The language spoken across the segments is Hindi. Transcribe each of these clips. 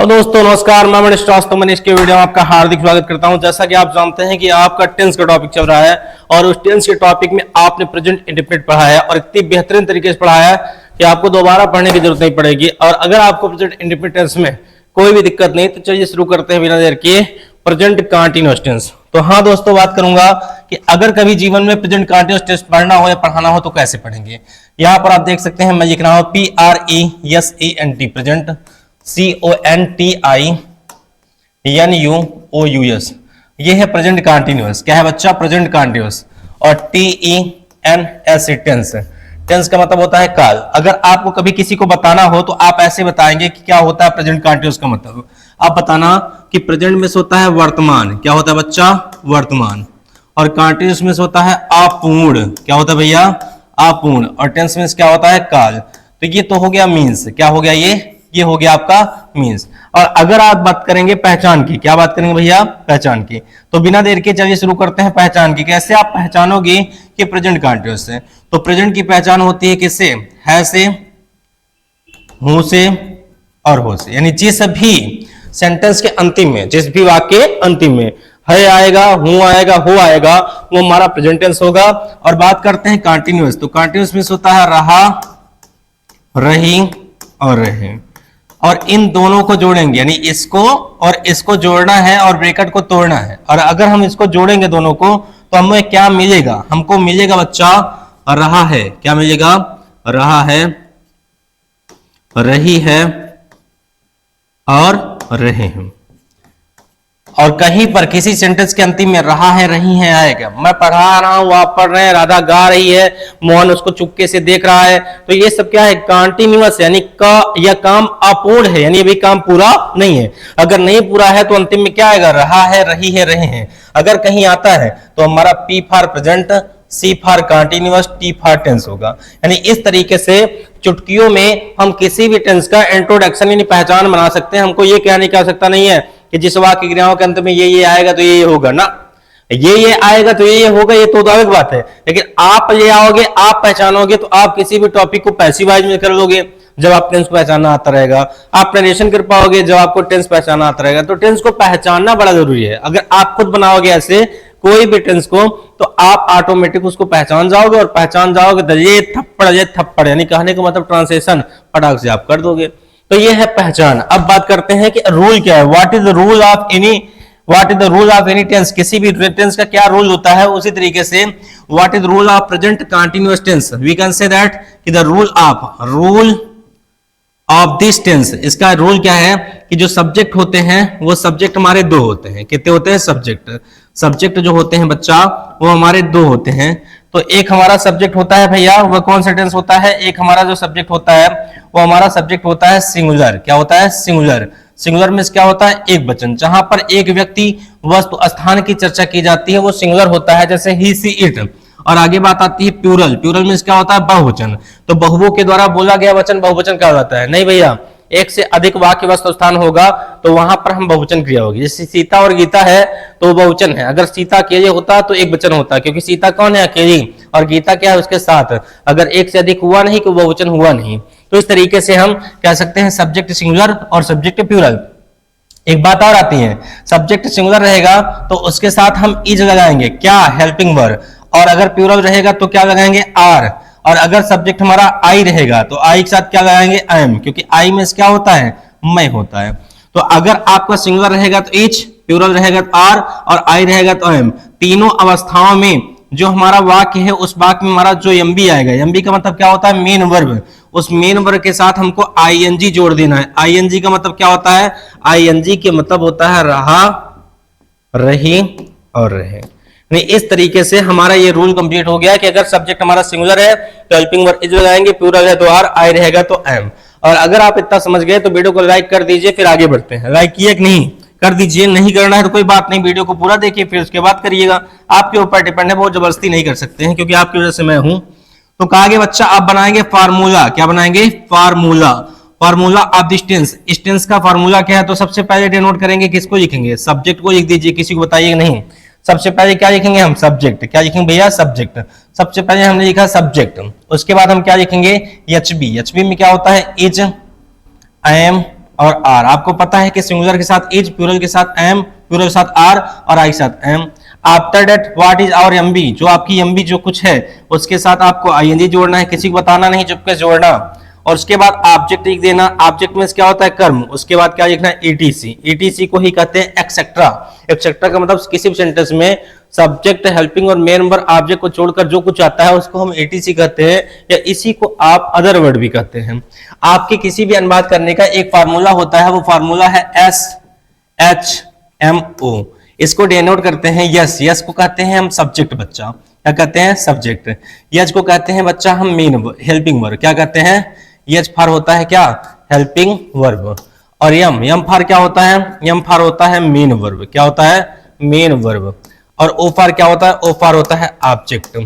तो दोस्तों नमस्कार, मैं मनीष श्रीवास्तव। मनीष के वीडियो में आपका हार्दिक स्वागत करता हूं। जैसा कि आप जानते हैं कि आपका टेंस का टॉपिक चल रहा है और उस टेंस के टॉपिक में आपने प्रेजेंट इंडेफिनिट पढ़ा है और इतनी बेहतरीन तरीके से पढ़ा है कि आपको दोबारा पढ़ने की जरूरत नहीं पड़ेगी। और अगर आपको प्रेजेंट इंडेफिनिट टेंस में कोई भी दिक्कत नहीं तो चलिए शुरू करते हैं बिना देर के प्रेजेंट कंटीन्यूअस टेंस। तो हाँ दोस्तों, बात करूंगा कि अगर कभी जीवन में प्रेजेंट कंटीन्यूअस टेंस पढ़ना हो या पढ़ाना हो तो कैसे पढ़ेंगे। यहाँ पर आप देख सकते हैं, मैं लिख रहा हूं PRESENT प्रेजेंट, CONTINUOUS, ये है प्रेजेंट कंटीन्यूअस। क्या है बच्चा? Present continuous. और TENS टेंस, टेंस का मतलब होता है काल। अगर आपको कभी किसी को बताना हो तो आप ऐसे बताएंगे कि क्या होता है प्रेजेंट कंटीन्यूअस का मतलब। आप बताना कि प्रेजेंट में से होता है वर्तमान। क्या होता है बच्चा? वर्तमान। और कंटीन्यूअस में से होता है अपूर्ण। क्या होता है भैया? अपूर्ण। और टेंस में से क्या होता है? काल। तो ये तो हो गया मीन्स। क्या हो गया? ये हो गया आपका मीन्स। और अगर आप बात करेंगे पहचान की, क्या बात करेंगे भैया? पहचान की। तो बिना देर के चलिए शुरू करते हैं पहचान की। कैसे आप पहचानोगे कि प्रेजेंट कंटीन्यूअस है? तो प्रेजेंट की पहचान होती है किससे? है से, हूं से और हो से। यानी जिस भी सेंटेंस के अंतिम में, जिस भी वाक्य के अंतिम में है आएगा, हूं आएगा, हो आएगा, वो हमारा प्रेजेंट टेंस होगा। और बात करते हैं कंटीन्यूअस, तो कंटीन्यूअस में होता है रहा, रही और रहे। और इन दोनों को जोड़ेंगे, यानी इसको और इसको जोड़ना है और ब्रैकेट को तोड़ना है। और अगर हम इसको जोड़ेंगे दोनों को तो हमें क्या मिलेगा? हमको मिलेगा बच्चा रहा है। क्या मिलेगा? रहा है, रही है और रहे हैं। और कहीं पर किसी सेंटेंस के अंतिम में रहा है, रही है आएगा। मैं पढ़ा रहा हूं, आप पढ़ रहे हैं, राधा गा रही है, मोहन उसको चुपके से देख रहा है, तो ये सब क्या है? कंटीन्यूअस, यानी का यह काम अपूर्ण है, यानी अभी काम पूरा नहीं है। अगर नहीं पूरा है तो अंतिम में क्या आएगा? रहा है, रही है, रहे हैं। अगर कहीं आता है तो हमारा P for present, C for continuous, T for tense होगा। यानी इस तरीके से चुटकियों में हम किसी भी टेंस का इंट्रोडक्शन यानी पहचान बना सकते हैं। हमको ये कहने की आवश्यकता नहीं है कि जिस वाक्य क्रियाओं के अंत में ये आएगा तो ये होगा ना, ये आएगा तो ये होगा, ये तो अलग बात है। लेकिन आप ले आओगे, आप पहचानोगे तो आप किसी भी टॉपिक को पैसिवाइज में कर लोगे जब आप टेंस पहचानना आता रहेगा। आप नरेशन कर पाओगे जब आपको टेंस पहचानना आता रहेगा। तो टेंस को पहचानना बड़ा जरूरी है। अगर आप खुद बनाओगे ऐसे कोई भी टेंस को तो आप ऑटोमेटिक उसको पहचान जाओगे, और पहचान जाओगे तो ये थप्पड़ यानी कहने का मतलब ट्रांसलेशन फटाक से आप कर दोगे। तो ये है पहचान। अब बात करते हैं कि रूल क्या है। What is the rule of any tense. किसी भी टेंस का क्या रूल होता है, उसी तरीके से what is rule of present continuous tense. We can say that कि the rule of this tense. इसका रूल क्या है कि जो सब्जेक्ट होते हैं वो सब्जेक्ट हमारे दो होते हैं। कितने होते हैं? सब्जेक्ट जो होते हैं बच्चा वो हमारे दो होते हैं। तो एक हमारा सब्जेक्ट होता है भैया, वह कौन सा टेंस होता है? एक हमारा जो सब्जेक्ट होता है वो हमारा सब्जेक्ट होता है सिंगुलर। क्या होता है? सिंगुलर। सिंगुलर में क्या होता है? एक वचन। जहां पर एक व्यक्ति, वस्तु, स्थान की चर्चा की जाती है वो सिंगुलर होता है, जैसे ही, सी, इट। और आगे बात आती है प्लूरल। प्लूरल में क्या होता है? बहुवचन। तो बहुओं के द्वारा बोला गया वचन बहुवचन क्या होता है? नहीं भैया, एक से अधिक वाक्य वस्तु स्थान होगा तो वहां पर हम बहुवचन क्रिया होगी। जैसे सीता और गीता है तो बहुवचन है। अगर सीता अकेले होता तो एक वचन होता, क्योंकि सीता कौन है? अकेली, और गीता क्या है? उसके साथ। अगर एक से अधिक हुआ नहीं तो बहुवचन हुआ नहीं। तो इस तरीके से हम कह सकते हैं सब्जेक्ट सिंगुलर और सब्जेक्ट प्लूरल। एक बात और आती है, सब्जेक्ट सिंगुलर रहेगा तो उसके साथ हम इज लगाएंगे। क्या? Helping verb. और अगर प्लूरल रहेगा तो क्या लगाएंगे? आर। और अगर सब्जेक्ट हमारा आई रहेगा तो आई के साथ क्या लगाएंगे? एम, क्योंकि आई में क्या होता है? मैं होता है। तो अगर आपका सिंगुलर रहेगा तो इच, प्लूरल रहेगा तो आर, और आई रहेगा तो एम। तीनों अवस्थाओं में जो हमारा वाक्य है उस वाक्य में हमारा जो एमबी आएगा, एमबी का मतलब क्या होता है? Main verb. उस मेन वर्ब के साथ हमको आईएनजी जोड़ देना है। आईएनजी का मतलब क्या होता है? आईएनजी के मतलब होता है रहा, रही और रहे। इस तरीके से हमारा ये रूल कंप्लीट हो गया कि अगर सब्जेक्ट हमारा सिंगुलर है तो हेल्पिंग वर्ब इज लगाएंगे, प्लूरल है तो आर, आई रहेगा तो एम। और अगर आप इतना समझ गए तो वीडियो को लाइक कर दीजिए, फिर आगे बढ़ते हैं। लाइक किए कि नहीं? कर दीजिए। नहीं करना है तो कोई बात नहीं, वीडियो को पूरा देखिए फिर उसके बाद करिएगा। आपके ऊपर डिपेंड है, बहुत जबरदस्ती नहीं कर सकते हैं क्योंकि आपकी वजह से मैं हूं। तो कहा गया बच्चा आप बनाएंगे फार्मूला। क्या बनाएंगे? Formula of this tense. इस टेंस का फार्मूला क्या है? तो सबसे पहले डिनोट करेंगे, किसको लिखेंगे? सब्जेक्ट को लिख दीजिए, किसी को बताइएगा नहीं। सबसे पहले क्या लिखेंगे हम? सब्जेक्ट। क्या लिखेंगे भैया? सब्जेक्ट। सबसे पहले हमने लिखा सब्जेक्ट। उसके बाद हम क्या लिखेंगे? एचबी। एचबी में क्या होता है? इज, आई एम, और आर। आपको पता है कि सिंगुलर के साथ इज, प्लूरल के साथ एम, प्लूरल के साथ आर और आई के साथ am. After that what is our MB, जो आपकी एमबी जो कुछ है उसके साथ आपको आईएनजी जोड़ना है, किसी को बताना नहीं, चुपके जोड़ना। और उसके बाद ऑब्जेक्ट लिख देना। ऑब्जेक्ट में क्या होता है? कर्म। उसके बाद क्या लिखना है? ईटीसी। ईटीसी को ही कहते हैं एक्सेट्रा। एक्सेट्रा का मतलब किसी भी सेंटेंस में सब्जेक्ट, हेल्पिंग और मेन वर्ब ऑब्जेक्ट को छोड़कर जो कुछ आता है उसको हम एटीसी कहते हैं, या इसी को आप अदर वर्ड भी कहते हैं। आपके किसी भी अनुवाद करने का एक फार्मूला होता है, वो फार्मूला है SHMO। इसको डिनोट करते हैं यस। यस को कहते हैं हम सब्जेक्ट बच्चा, क्या कहते हैं? सब्जेक्ट। यस को कहते हैं बच्चा हम मेन हेल्पिंग वर्ब, क्या कहते हैं? यस फार होता है क्या? Helping verb. और यम फार क्या होता है? यम फार होता है मेन वर्ब, क्या होता है? Main verb. और ओ फार क्या होता है? ओ फार होता है ऑब्जेक्ट।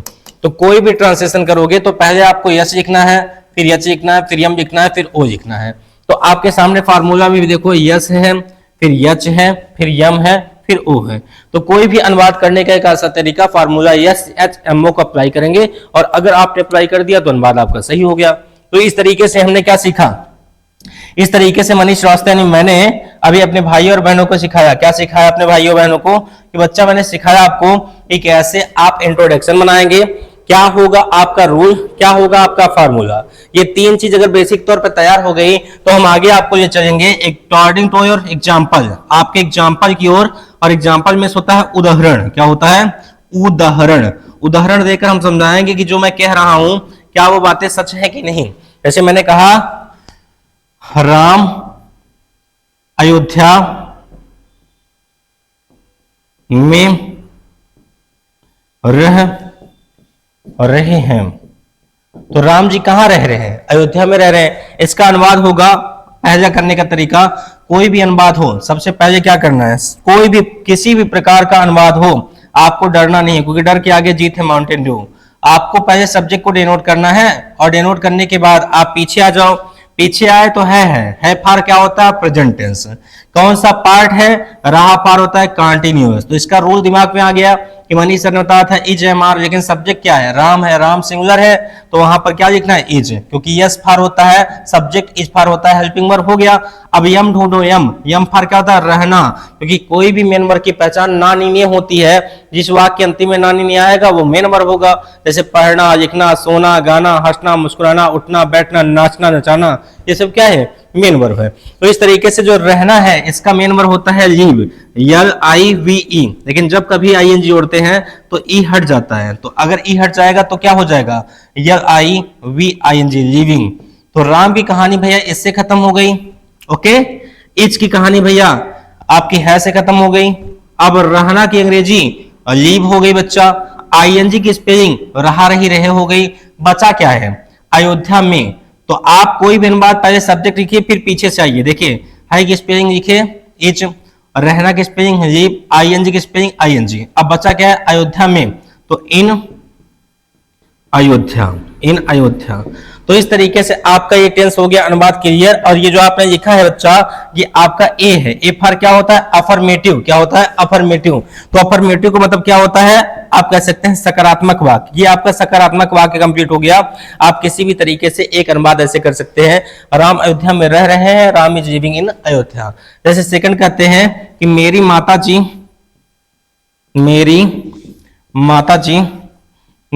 तो कोई भी ट्रांसलेशन करोगे तो पहले आपको यस लिखना है, फिर यच लिखना है, फिर यम लिखना है, फिर ओ लिखना है। तो आपके सामने फार्मूला में भी देखो यस है, फिर यच है, फिर यम है, फिर ओ है। तो कोई भी अनुवाद करने का एक ऐसा तरीका फार्मूला SHMO को अप्लाई करेंगे, और अगर आपने अप्लाई कर दिया तो अनुवाद आपका सही हो गया। तो इस तरीके से हमने क्या सीखा? इस तरीके से मनीष श्रीवास्तव यानी मैंने अभी अपने भाइयों और बहनों को सिखाया। क्या सिखाया अपने भाइयों बहनों को? कि बच्चा मैंने सिखाया आपको कि कैसे आप इंट्रोडक्शन बनाएंगे, क्या होगा आपका रूल, क्या होगा आपका फार्मूला। ये तीन चीज अगर बेसिक तौर पर तैयार हो गई तो हम आगे आपको ले चलेंगे अकॉर्डिंग टू योर एग्जाम्पल, आपके एग्जाम्पल की ओर। और एग्जाम्पल में होता है उदाहरण। क्या होता है? उदाहरण। उदाहरण देकर हम समझाएंगे कि जो मैं कह रहा हूं क्या वो बातें सच है कि नहीं। जैसे मैंने कहा राम अयोध्या में रह रहे हैं। तो राम जी कहां रह रहे हैं? अयोध्या में रह रहे हैं। इसका अनुवाद होगा, पहला करने का तरीका, कोई भी अनुवाद हो सबसे पहले क्या करना है? कोई भी किसी भी प्रकार का अनुवाद हो आपको डरना नहीं है, क्योंकि डर के आगे जीत है माउंटेन ड्यू। आपको पहले सब्जेक्ट को डिनोट करना है, और डिनोट करने के बाद आप पीछे आ जाओ। पीछे आए तो है फार क्या होता है? Present tense. कौन सा पार्ट है? रहा पार होता है कंटिन्यूअस। तो इसका रूल दिमाग में आ गया कि मनीष सर ने बताया था इज एम आर, लेकिन सब्जेक्ट क्या है? राम है, राम सिंगुलर है, तो वहां पर क्या लिखना है? इज, क्योंकि यस फार होता है सब्जेक्ट, इज फार होता है हेल्पिंग वर्ब, हो गया। अब यम ढूंढो। यम फार क्या होता है? रहना, क्योंकि कोई भी मेन वर्ब की पहचान नानी होती है। जिस वाक्य के अंतिम में नानी आएगा वो मेन वर्ब होगा। जैसे पढ़ना, लिखना, सोना, गाना, हंसना, मुस्कुराना, उठना, बैठना, नाचना, नचाना, ये सब क्या है? मेन वर्ब है। तो इस तरीके से जो रहना है इसका मेन वर्ब होता है लीव, LIVE। लेकिन जब कभी ING जोड़ते हैं तो ई हट जाता है। तो अगर ई हट जाएगा तो क्या हो जाएगा? LIVING, living. तो राम की कहानी भैया इससे खत्म हो गई। ओके, इज की कहानी भैया आपकी है से खत्म हो गई। अब रहना की अंग्रेजी लीव हो गई बच्चा। ING की स्पेलिंग रहा रही रहे हो गई। बचा क्या है? अयोध्या में। तो आप कोई भी अनुवाद पहले सब्जेक्ट लिखिए, फिर पीछे से आइए। देखिए है की स्पेलिंग लिखिए इज, रहना की स्पेलिंग लीव, ING की स्पेलिंग ING। अब बचा क्या है? अयोध्या में, तो इन अयोध्या, इन अयोध्या। तो इस तरीके से आपका ये टेंस हो गया अनुवाद क्लियर। और ये जो आपने लिखा है बच्चा, ये आपका ए है। ए फॉर क्या होता है? अफर्मेटिव। क्या होता है? अफर्मेटिव। तो अफर्मेटिव का मतलब क्या होता है? आप कह सकते हैं सकारात्मक वाक्य। ये आपका सकारात्मक वाक्य कंप्लीट हो गया। आप किसी भी तरीके से एक अनुवाद ऐसे कर सकते हैं, राम अयोध्या में रह रहे हैं, Ram is living in Ayodhya. जैसे सेकंड कहते हैं कि मेरी माता जी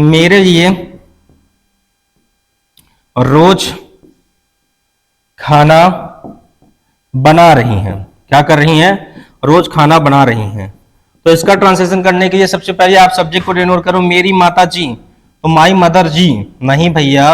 मेरे लिए रोज खाना बना रही हैं। क्या कर रही हैं? रोज खाना बना रही हैं। तो इसका ट्रांसलेशन करने के लिए सबसे पहले आप सब्जेक्ट को डिनोट करो, मेरी माता जी। तो माई मदर जी नहीं भैया,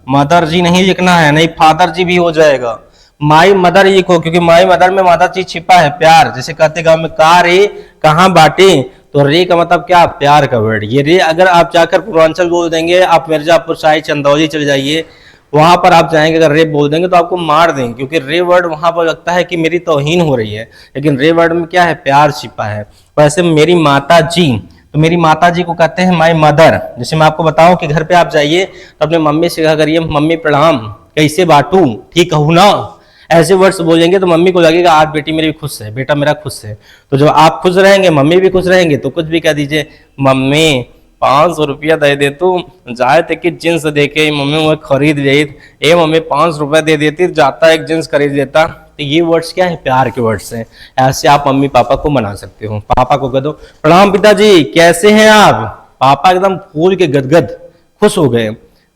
मदर जी नहीं लिखना है, नहीं फादर जी भी हो जाएगा। माई मदर लिखो, क्योंकि माई मदर में मदर जी छिपा है, प्यार। जैसे कहते गांव में का रे कहां बाटे, तो रे का मतलब क्या? प्यार का वर्ड। ये रे अगर आप जाकर पूर्वांचल बोल देंगे, आप मिर्जापुर साहिब चंदौली चले जाइए, वहां पर आप जाएंगे, अगर रे बोल देंगे तो आपको मार देंगे, क्योंकि रे वर्ड वहां पर लगता है कि मेरी तौहीन हो रही है। लेकिन रे वर्ड में क्या है? प्यार छिपा है। वैसे मेरी माता जी, तो मेरी माता जी को कहते हैं माई मदर। जैसे मैं आपको बताऊं कि घर पे आप जाइए तो अपने मम्मी से कहा करिए, मम्मी प्रणाम, कैसे बाटू, ठीक कहूं ना। ऐसे वर्ड्स बोलेंगे तो मम्मी को लगेगा आज बेटी मेरी खुश है, बेटा मेरा खुश है। तो जब आप खुश रहेंगे, मम्मी भी खुश रहेंगे, तो कुछ भी कह दीजिए, मम्मी 500 रुपया दे दे तू जाए थे कि जींस देके मम्मी वो खरीद गई, ए मम्मी 500 रुपया दे देती, जाता एक जींस खरीद देता। तो ये वर्ड्स क्या है, प्यार के वर्ड्स हैं। ऐसे आप मम्मी पापा को मना सकते हो। पापा को कह दो प्रणाम पिताजी, कैसे हैं आप। पापा एकदम फूल के गदगद खुश हो गए।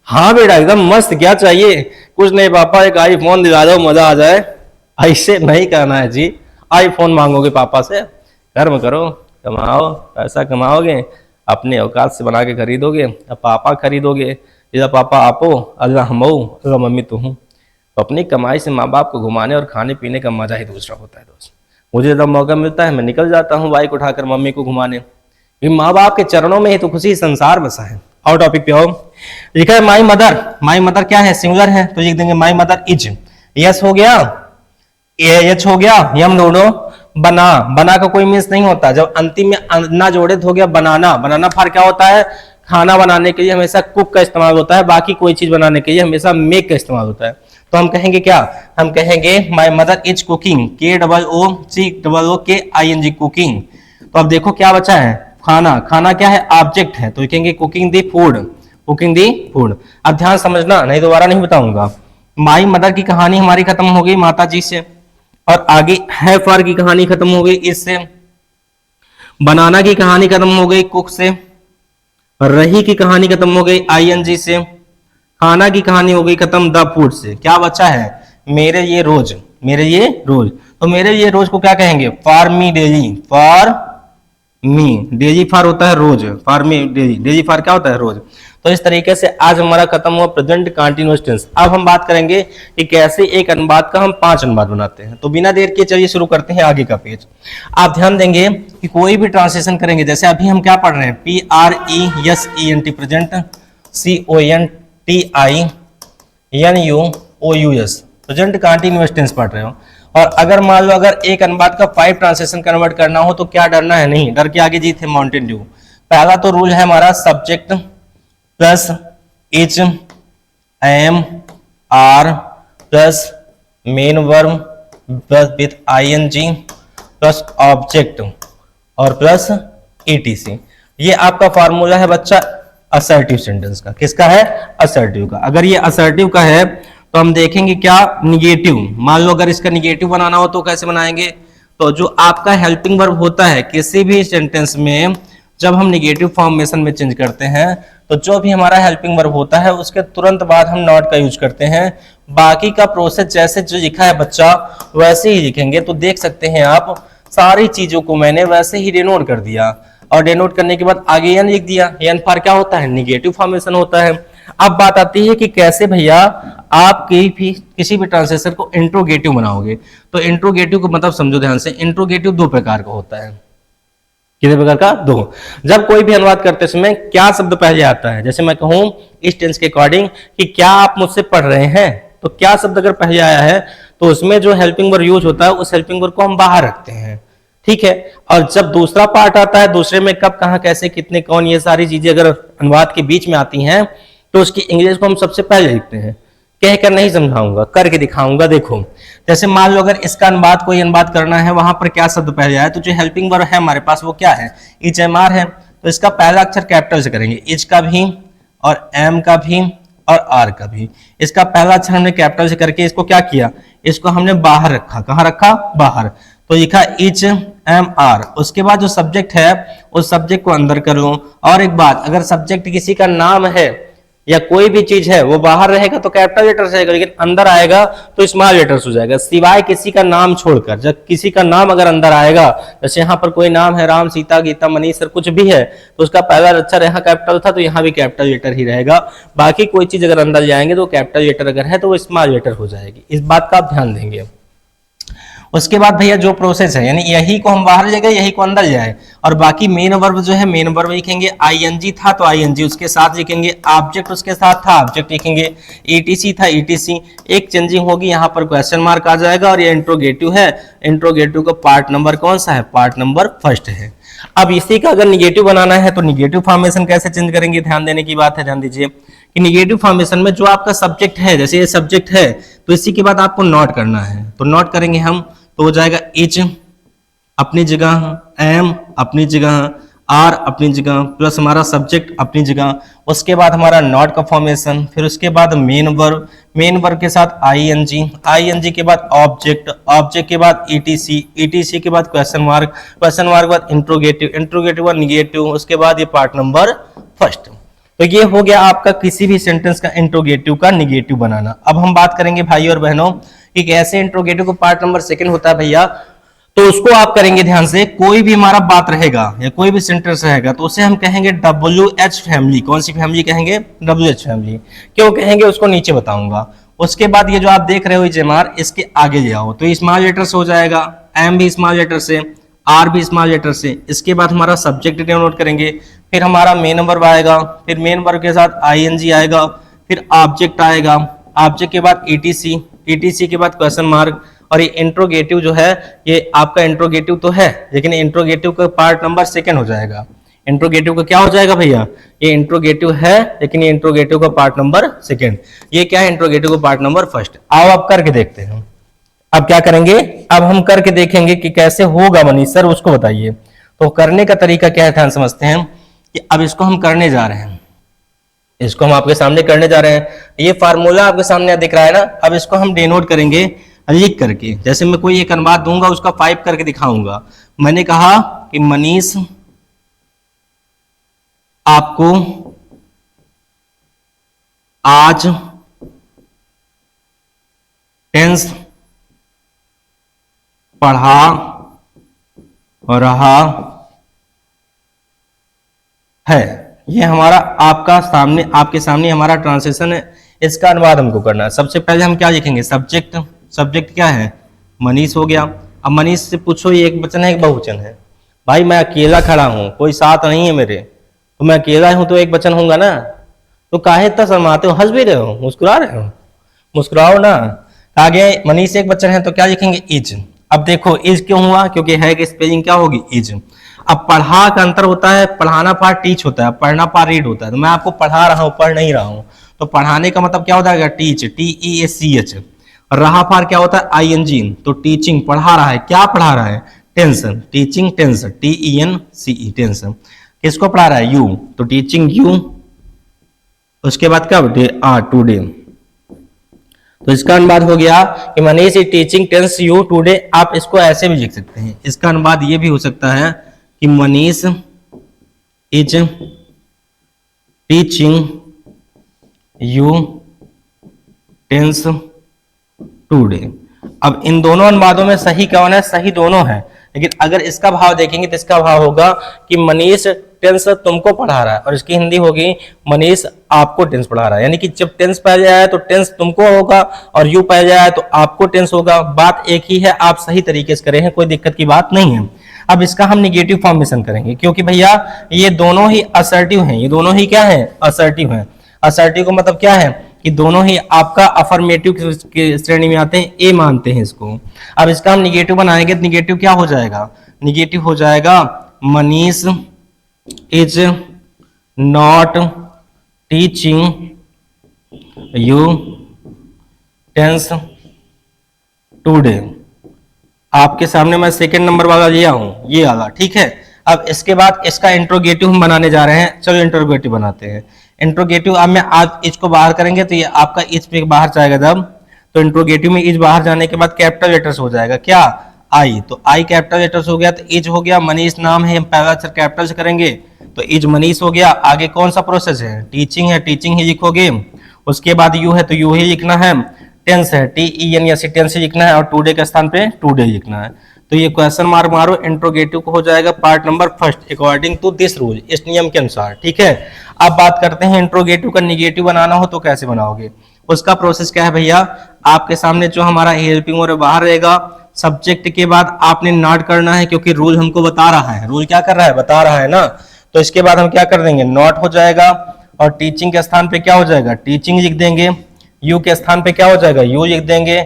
हाँ बेटा एकदम मस्त, क्या चाहिए। कुछ नहीं पापा, एक आईफोन दिला दो, मजा आ जाए। ऐसे नहीं कहना है जी, आईफोन मांगोगे पापा से। कर्म करो, कमाओ, पैसा कमाओगे, अपने औकात से बना के खरीदोगे। अब पापा खरीदोगे, इधर पापा आपो, अल्लाह हम, अल्लाह मम्मी तू हूँ। तो अपनी कमाई से माँ बाप को घुमाने और खाने पीने का मजा ही दूसरा होता है दोस्त। मुझे जब मौका मिलता है मैं निकल जाता हूँ बाइक उठाकर मम्मी को घुमाने, क्योंकि माँ बाप के चरणों में ही तो खुशी संसार बसा है। और टॉपिक पे आओ। लिखा है माई मदर। माई मदर क्या है, सिंगुलर है, तो लिख देंगे माई मदर इज। यस हो गया, एच हो गया, यम दोनों। बना, बना का कोई मीन्स नहीं होता, जब अंतिम में ना जोड़े तो हो गया बनाना। बनाना फार क्या होता है, खाना बनाने के लिए हमेशा कुक का इस्तेमाल होता है, बाकी कोई चीज बनाने के लिए हमेशा मेक का इस्तेमाल होता है। तो हम कहेंगे क्या, हम कहेंगे my mother is cooking, KOOCING cooking. तो अब देखो क्या बचा है, खाना। खाना क्या है, ऑब्जेक्ट है, तो कहेंगे कुकिंग दी फूड, कुकिंग दी फूड। अब ध्यान समझना, नहीं दोबारा नहीं बताऊंगा। माई मदर की कहानी हमारी खत्म हो गई माता जी से, और आगे है फॉर की कहानी खत्म हो गई इससे, बनाना की कहानी खत्म हो गई कुक से, रही की कहानी खत्म हो गई ING से, खाना की कहानी हो गई खत्म द फूड से। क्या बचा है, मेरे ये रोज, मेरे ये रोज। तो मेरे ये रोज को क्या कहेंगे, for me daily, for me daily, for होता है रोज, for me daily, daily for क्या होता है रोज। तो इस तरीके से आज हमारा खत्म हुआ प्रेजेंट कंटीन्यूअस टेंस। अब हम बात करेंगे कि कैसे एक अनुवाद का हम 5 अनुवाद बनाते हैं। तो बिना देर के चलिए शुरू करते हैं आगे का पेज। आप ध्यान देंगे कि कोई भी ट्रांसलेशन करेंगे, जैसे अभी हम क्या पढ़ रहे हैं, PRESENT present, CONTINUOUS present continuous tense पढ़ रहे हो। और अगर मान लो अगर एक अनुवाद का 5 ट्रांसलेशन कन्वर्ट करना हो तो क्या डरना है, नहीं डर के आगे जीत है माउंटेन ड्यू। पहला तो रूल है हमारा subject plus is, am, are plus main verb plus with ING plus object और प्लस ETC। ये आपका फॉर्मूला है बच्चा असर्टिव सेंटेंस का। किसका है, असर्टिव का। अगर ये असर्टिव का है तो हम देखेंगे क्या, निगेटिव। मान लो अगर इसका निगेटिव बनाना हो तो कैसे बनाएंगे, तो जो आपका हेल्पिंग वर्ब होता है किसी भी सेंटेंस में, जब हम निगेटिव फॉर्मेशन में चेंज करते हैं तो जो भी हमारा हेल्पिंग वर्ब होता है उसके तुरंत बाद हम नॉट का यूज करते हैं। बाकी का प्रोसेस जैसे जो लिखा है बच्चा वैसे ही लिखेंगे। तो देख सकते हैं आप, सारी चीजों को मैंने वैसे ही डिनोट कर दिया, और डिनोट करने के बाद आगे एन लिख दिया। एन फॉर क्या होता है, निगेटिव फॉर्मेशन होता है। अब बात आती है कि कैसे भैया आप किसी भी ट्रांसलेशन को इंट्रोगेटिव बनाओगे। तो इंट्रोगेटिव को मतलब समझो ध्यान से, इंट्रोगेटिव 2 प्रकार का होता है। कितने प्रकार का, 2। जब कोई भी अनुवाद करते समय क्या शब्द पहले आता है, जैसे मैं कहूं इस टेंस के अकॉर्डिंग कि क्या आप मुझसे पढ़ रहे हैं, तो क्या शब्द अगर पहले आया है तो उसमें जो हेल्पिंग वर्ब यूज होता है उस हेल्पिंग वर्ब को हम बाहर रखते हैं, ठीक है। और जब दूसरा पार्ट आता है, दूसरे में कब, कहां, कैसे, कितने, कौन, ये सारी चीजें अगर अनुवाद के बीच में आती हैं तो उसकी इंग्लिश को हम सबसे पहले लिखते हैं। कहकर नहीं समझाऊंगा, करके दिखाऊंगा। देखो जैसे मान लो अगर इसका अनुवाद, कोई अनुवाद करना है, वहां पर क्या शब्द पहले आया, तो जो हेल्पिंग वर्ब है हमारे पास वो क्या है, इज, एम, आर है। तो इसका पहला अक्षर कैपिटल से करेंगे, इज का भी और एम का भी और आर का भी। इसका पहला अक्षर हमने कैपिटल से करके इसको क्या किया, इसको हमने बाहर रखा। कहां रखा, बाहर। तो लिखा इज, एम, आर। उसके बाद जो सब्जेक्ट है उस सब्जेक्ट को अंदर कर लो। और एक बात, अगर सब्जेक्ट किसी का नाम है या कोई भी चीज है वो बाहर रहेगा तो कैपिटल लेटर रहेगा, लेकिन अंदर आएगा तो स्मॉल लेटर्स हो जाएगा, सिवाय किसी का नाम छोड़कर। जब किसी का नाम अगर अंदर आएगा, जैसे यहाँ पर कोई नाम है राम, सीता, गीता, मनीष सर, कुछ भी है, तो उसका पहला अक्षर यहाँ कैपिटल था तो यहाँ भी कैपिटल लेटर ही रहेगा। बाकी कोई चीज अगर अंदर जाएंगे तो कैपिटल लेटर अगर है तो वो स्मॉल लेटर हो जाएगी। इस बात का आप ध्यान देंगे। उसके बाद भैया जो प्रोसेस है, यानी यही को हम बाहर ले गए, यही को अंदर जाए। और बाकी मेन वर्ब जो है, मेन वर्ब लिखेंगे, ING था तो ING उसके साथ लिखेंगे, ऑब्जेक्ट उसके साथ था ऑब्जेक्ट लिखेंगे, ETC था ETC। एक चेंजिंग होगी, यहाँ पर क्वेश्चन मार्क आ जाएगा। और ये इंट्रोगेटिव है, इंट्रोगेटिव का पार्ट नंबर कौन सा है, पार्ट नंबर 1 है। अब इसी का अगर निगेटिव बनाना है तो निगेटिव फॉर्मेशन कैसे चेंज करेंगे, ध्यान देने की बात है। ध्यान दीजिए कि निगेटिव फॉर्मेशन में जो आपका सब्जेक्ट है, जैसे ये सब्जेक्ट है तो इसी के बाद आपको नोट करना है। तो नोट करेंगे हम, तो हो जाएगा इज अपनी जगह, एम अपनी जगह, आर अपनी जगह प्लस हमारा सब्जेक्ट अपनी जगह, उसके बाद हमारा नॉट का फॉर्मेशन, फिर उसके बाद मेन वर्ब के साथ आईएनजी के बाद ऑब्जेक्ट के बाद ईटीसी के बाद क्वेश्चन मार्क के बाद इंट्रोगेटिव बाद निगेटिव, उसके बाद ये पार्ट नंबर फर्स्ट। तो ये हो गया आपका किसी भी सेंटेंस का इंट्रोगेटिव का निगेटिव बनाना। अब हम बात करेंगे भाई और बहनों कि कैसे इंट्रोगेटिव को पार्ट नंबर सेकंड होता है भैया। तो उसको आप करेंगे ध्यान से, कोई भी हमारा बात रहेगा या कोई भी सेंटेंस रहेगा तो उसे हम कहेंगे WH फैमिली। कौन सी फैमिली कहेंगे? WH family. क्यों कहेंगे उसको नीचे बताऊंगा। उसके बाद ये जो आप देख रहे हो जेमार, इसके आगे जाओ तो स्मॉल लेटर से हो जाएगा, एम भी स्मॉल लेटर से, आर भी स्मॉल लेटर से। इसके बाद हमारा सब्जेक्ट नोट करेंगे, फिर हमारा मेन वर्ब आएगा, फिर मेन वर्ब के साथ आईएनजी आएगा, फिर ऑब्जेक्ट आएगा, ऑब्जेक्ट के बाद ईटीसी के बाद क्वेश्चन मार्क। और ये इंट्रोगेटिव जो है ये आपका इंट्रोगेटिव तो है लेकिन इंट्रोगेटिव का पार्ट नंबर सेकंड हो जाएगा। इंट्रोगेटिव का क्या हो जाएगा भैया? ये इंट्रोगेटिव है लेकिन ये इंट्रोगेटिव का पार्ट नंबर सेकंड। ये क्या है? इंट्रोगेटिव का पार्ट नंबर फर्स्ट। आओ अब करके देखते हैं। अब क्या करेंगे? अब हम करके देखेंगे कि कैसे होगा मनीष सर, उसको बताइए। तो करने का तरीका क्या है ध्यान समझते हैं कि अब इसको हम करने जा रहे हैं, इसको हम आपके सामने करने जा रहे हैं। ये फार्मूला आपके सामने दिख रहा है ना, अब इसको हम डिनोट करेंगे लिख करके। जैसे मैं कोई एक अनुवाद दूंगा उसका 5 करके दिखाऊंगा। मैंने कहा कि मनीष आपको आज टेंस पढ़ा रहा है। ये हमारा आपके सामने हमारा ट्रांसलेशन है। इसका अनुवाद हमको करना है। सबसे पहले हम क्या लिखेंगे? सब्जेक्ट क्या है? मनीष हो गया। अब मनीष से पूछो ये एक वचन है एक बहुवचन है? भाई मैं अकेला खड़ा हूं, कोई साथ नहीं है मेरे, तो मैं अकेला हूं तो एक वचन होगा ना। तो काहे इतना शर्माते हो? हंस भी रहे हो, मुस्कुरा रहे हो, मुस्कुराओ ना। आगे मनीष एक वचन है तो क्या लिखेंगे? इज। अब देखो इज क्यों हुआ? क्योंकि है कि स्पेलिंग क्या होगी? इज। अब पढ़ा का अंतर होता है, पढ़ाना पार्ट टीच होता है, पढ़ना पार्ट रीड होता है। तो मैं आपको पढ़ा रहा हूं, पढ़ नहीं रहा हूं। तो पढ़ाने का मतलब क्या होता है? Teach, TEACH। रहा पार क्या होता है? ING। तो टीचिंग, पढ़ा रहा है। क्या पढ़ा रहा है? Tense, teaching tense, TENCE tense. किसको पढ़ा रहा है? यू। तो टीचिंग यू। उसके बाद क्या? टुडे। तो इसका अनुवाद हो गया कि Manish is teaching tense you today. आप इसको ऐसे भी लिख सकते हैं। इसका अनुवाद ये भी हो सकता है कि Manish is teaching you tense today. अब इन दोनों अनुवादों में सही कौन है? सही दोनों है। लेकिन अगर इसका भाव देखेंगे तो इसका भाव होगा कि मनीष टेंस तुमको पढ़ा रहा है, और इसकी हिंदी होगी मनीष आपको टेंस पढ़ा रहा है। यानी कि जब टेंस पहले आया तो टेंस तुमको होगा और यू पहले आया तो आपको टेंस होगा। बात एक ही है, आप सही तरीके से करें हैं, कोई दिक्कत की बात नहीं है। अब इसका हम निगेटिव फॉर्मेशन करेंगे क्योंकि भैया ये दोनों ही असर्टिव हैं। ये दोनों ही क्या है? असर्टिव हैं। असर्टिव का मतलब क्या है कि दोनों ही आपका अफर्मेटिव की श्रेणी में आते हैं, ए मानते हैं इसको। अब इसका हम निगेटिव बनाएंगे तो निगेटिव क्या हो जाएगा? निगेटिव हो जाएगा Manish is not teaching you tense today. आपके सामने मैं सेकंड नंबर वाला लिया हूं, ये वाला, ठीक है। अब इसके बाद इसका इंट्रोगेटिव हम बनाने जा रहे हैं। चलो इंट्रोगेटिव बनाते हैं। इंट्रोगेटिव अब मैं आज इसको बाहर करेंगे तो ये आपका इज पे बाहर जाएगा जब, तो इंट्रोगेटिव में इज बाहर जाने के बाद कैपिटल लेटर्स हो जाएगा क्या? आई। तो आई कैपिटल लेटर्स हो गया तो इज हो गया। मनीष नाम है, हम पहला अक्षर कैपिटल से करेंगे तो इज मनीष हो गया। आगे कौन सा प्रोसेस है? टीचिंग है, टीचिंग ही लिखोगे। उसके बाद यू है तो यू ही लिखना है। टेंस है, TENS टेंस ही लिखना है और टुडे के स्थान पे टुडे लिखना है। तो ये क्वेश्चन मार्क मारो, इंट्रोगेटिव को हो जाएगा part number first according to this rule, इस नियम के अनुसार, ठीक है। अब बात करते हैं इंट्रोगेटिव का निगेटिव बनाना हो तो कैसे बनाओगे? उसका प्रोसेस क्या है भैया? आपके सामने जो हमारा हेल्पिंग और बाहर रहेगा, सब्जेक्ट के बाद आपने नॉट करना है क्योंकि रूल हमको बता रहा है। रूल क्या कर रहा है? बता रहा है ना। तो इसके बाद हम क्या कर देंगे? नॉट हो जाएगा और टीचिंग के स्थान पे क्या हो जाएगा? टीचिंग लिख देंगे। यू के स्थान पे क्या हो जाएगा? यू लिख देंगे।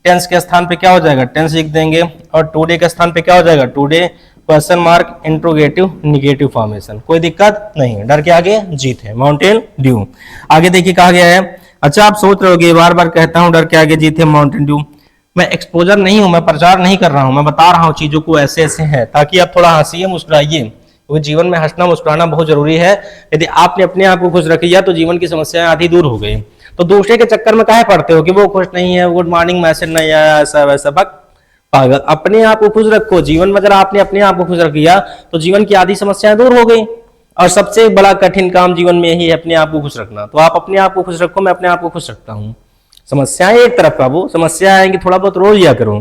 टेंस के स्थान पे क्या हो जाएगा? टेंस लिख देंगे। और टुडे के स्थान पे क्या हो जाएगा? Today question mark interrogative negative formation. कोई दिक्कत नहीं है, डर के आगे जीत है, माउंटेन ड्यू। आगे देखिए कहा गया है। अच्छा आप सोच रहे होगे, बार बार कहता हूं डर के आगे जीत है, माउंटेन ड्यू। मैं एक्सपोजर नहीं हूं, मैं प्रचार नहीं कर रहा हूं, मैं बता रहा हूं चीजों को ऐसे ऐसे है ताकि आप थोड़ा हंसिए मुस्कुराइए। क्योंकि जीवन में हंसना मुस्कुराना बहुत जरूरी है। यदि आपने अपने आप को खुश रख लिया तो जीवन की समस्याएं आधी दूर हो गई। तो दूसरे के चक्कर में काहे पड़ते हो कि वो खुश नहीं है, गुड मॉर्निंग मैसेज नहीं आया, ऐसा वैसा, पागल। अपने आप को खुश रखो। जीवन में अगर आपने अपने आप को खुश रख लिया तो जीवन की आधी समस्याएं दूर हो गई। और सबसे बड़ा कठिन काम जीवन में यही है, अपने आप को खुश रखना। तो आप अपने आप को खुश रखो, मैं अपने आप को खुश रखता हूँ। समस्याएं एक तरफ का, वो समस्या आएंगी, थोड़ा बहुत रो लिया करो,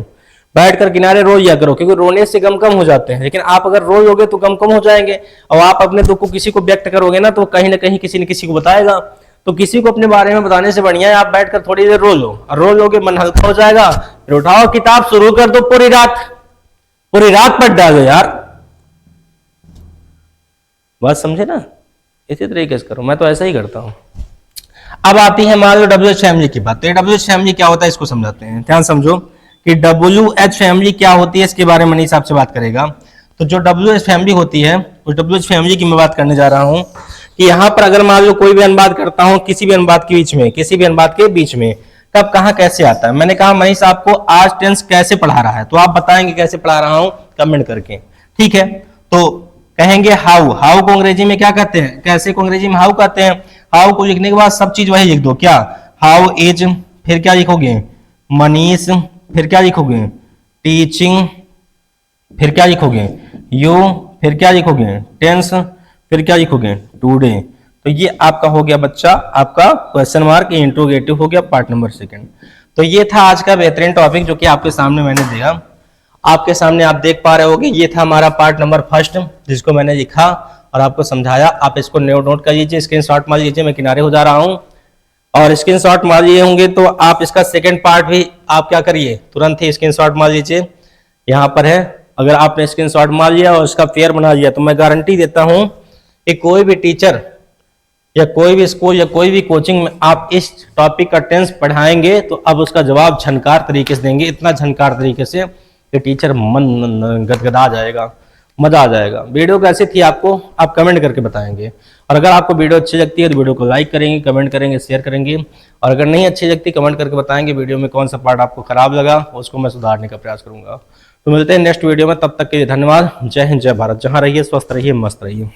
बैठकर किनारे रो लिया करो, क्योंकि रोने से गम कम हो जाते हैं। लेकिन आप अगर रोओगे तो गम कम हो जाएंगे। और आप अपने दुख को किसी को व्यक्त करोगे ना तो कहीं ना कहीं किसी न किसी को बताएगा। तो किसी को अपने बारे में बताने से बढ़िया है आप बैठकर थोड़ी देर रो लो, और रो लोगे मन हल्का हो जाएगा। फिर उठाओ किताब, शुरू कर दो, पूरी रात पढ़ डालो यार। बात समझे ना? इसी तरीके से करो, मैं तो ऐसा ही करता हूं। अब आती है मान लो WH फैमिली की बात। तो WH फैमिली क्या होता है इसको समझाते हैं। ध्यान समझो कि WH फैमिली क्या होती है, इसके बारे में मनीष आपसे बात करेगा। तो जो WH फैमिली होती है उस WH फैमिली की मैं बात करने जा रहा हूं कि यहां पर अगर मान लो कोई भी अनुवाद करता हूं किसी भी अनुवाद के बीच में कब कहां कैसे आता है। मैंने कहा मनीष आपको आज टेंस कैसे पढ़ा रहा है, तो आप बताएंगे कैसे पढ़ा रहा हूं कमेंट करके, ठीक है। तो कहेंगे हाउ को अंग्रेजी में क्या कहते हैं, कैसे को अंग्रेजी में हाउ कहते हैं। हाउ को लिखने के बाद सब चीज वही लिख दो, क्या हाउ इज, फिर क्या लिखोगे मनीष, फिर क्या लिखोगे टीचिंग, फिर क्या लिखोगे यू, फिर क्या लिखोगे टेंस, फिर क्या लिखोगे टुडे। तो ये आपका हो गया बच्चा, आपका क्वेश्चन मार्क इंट्रोगेटिव हो गया पार्ट नंबर 2। तो ये था आज का बेहतरीन टॉपिक जो कि आपके सामने मैंने दिया। आपके सामने आप देख पा रहे होगे ये था हमारा पार्ट नंबर 1 जिसको मैंने लिखा और आपको समझाया। आप इसको नोट कर लीजिए, स्क्रीनशॉट मार लीजिए, मैं किनारे हो जा रहा हूं। और स्क्रीनशॉट मार लिए होंगे तो आप इसका सेकंड पार्ट भी आप क्या करिए, तुरंत ही स्क्रीनशॉट मार लीजिए, यहाँ पर है। अगर आपने स्क्रीनशॉट मार लिया और उसका पेयर बना लिया तो मैं गारंटी देता हूं कि कोई भी टीचर या कोई भी स्कूल या कोई भी कोचिंग में आप इस टॉपिक का टेंस पढ़ाएंगे तो अब उसका जवाब झनकार तरीके से देंगे, इतना झनकार तरीके से कि टीचर मन गदगदा जाएगा, मजा आ जाएगा। वीडियो कैसी थी आपको आप कमेंट करके बताएंगे। और अगर आपको वीडियो अच्छी लगती है तो वीडियो को लाइक करेंगे, कमेंट करेंगे, शेयर करेंगे। और अगर नहीं अच्छी लगती कमेंट करके बताएंगे वीडियो में कौन सा पार्ट आपको खराब लगा, उसको मैं सुधारने का प्रयास करूंगा। तो मिलते हैं नेक्स्ट वीडियो में, तब तक के लिए धन्यवाद। जय हिंद, जय भारत। जहां रहिए स्वस्थ रहिए, मस्त रहिए।